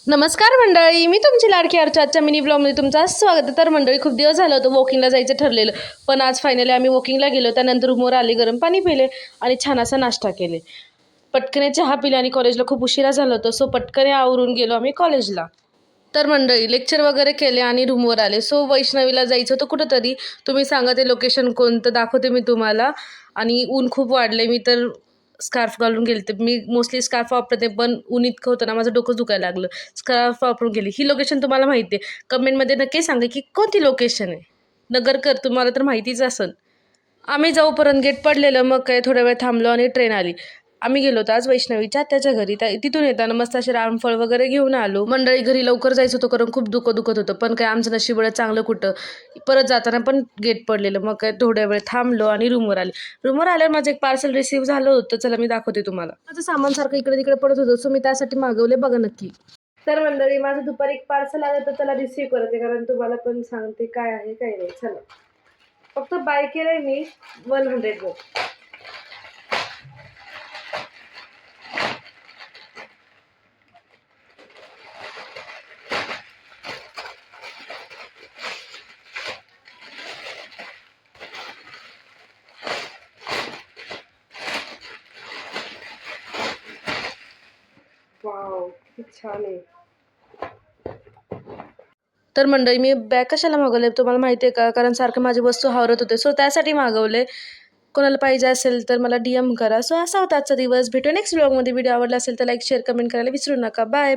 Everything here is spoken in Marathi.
नमस्कार मंडळी, मी तुमची लाडकी अर्चना. आजच्या मिनी ब्लॉगमध्ये तुमचं स्वागत आहे. तर मंडळी, खूप दिवस झालं होतं वॉकिंगला जायचं ठरलेलं, पण आज फायनली आम्ही वॉकिंगला गेलो. त्यानंतर रूमवर आले, गरम पाणी पिले आणि छान असा नाश्ता केले. पटकने चहा पिला आणि कॉलेजला खूप उशिरा झालं होतं, सो पटकने आवरून गेलो आम्ही कॉलेजला. तर मंडळी, लेक्चर वगैरे केले आणि रूमवर आले. सो वैष्णवीला जायचं होतं कुठंतरी. तुम्ही सांगा ते लोकेशन कोणतं, दाखवते मी तुम्हाला. आणि ऊन खूप वाढले, मी तर स्कार्फ घालून गेले. तर मी मोस्टली स्कार्फ वापरते, पण ऊन इतकं होतं ना, माझं डोकं दुखायला लागलं. स्कार्फ वापरून गेली. ही लोकेशन तुम्हाला माहिती आहे, कमेंटमध्ये नक्की सांगा की कोणती लोकेशन आहे. नगरकर, तुम्हाला तर माहितीच असेल. आम्ही जाऊपर्यंत गेट पडलेलं, मग काय थोड्या वेळ थांबलो आणि ट्रेन आली. आम्ही गेलो होतो आज वैष्णवीच्या त्याच्या घरी. तिथून येताना मस्त असे रामफळ वगैरे घेऊन आलो. मंडळी, घरी लवकर जायचं होतं कारण खूप दुखत होतं, पण काय आमचं नशीब एवढं चांगलं कुठं. परत जाताना पण गेट पडलेलं, मग काय थोड्या वेळ थांबलो आणि रूमवर आले. रूमवर आल्यावर माझं एक पार्सल रिसीव्ह झालं होतं. चला मी दाखवते तुम्हाला. माझं सामान सारखं इकडे तिकडे पडत होतं, सो मी त्यासाठी मागवले, बघा नक्की. तर मंडळी, माझं दुपारी एक पार्सल आलं, तर त्याला रिसीव्ह करते, कारण तुम्हाला पण सांगते काय आहे काय नाही. चला, फक्त बाय केलंय मी 100 वर. वाव, किती छान आहे. तर मंडळी, मी बॅग कशाला मागवले तुम्हाला माहिती आहे का? कारण सारखं माझी वस्तू हावरत होते, सो त्यासाठी मागवले. कोणाला पाहिजे असेल तर मला DM करा. सो असा होता आजचा दिवस. भेटू नेक्स्ट व्लॉगमध्ये. व्हिडिओ आवडला असेल तर लाईक, शेअर, कमेंट करायला विसरू नका. बाय.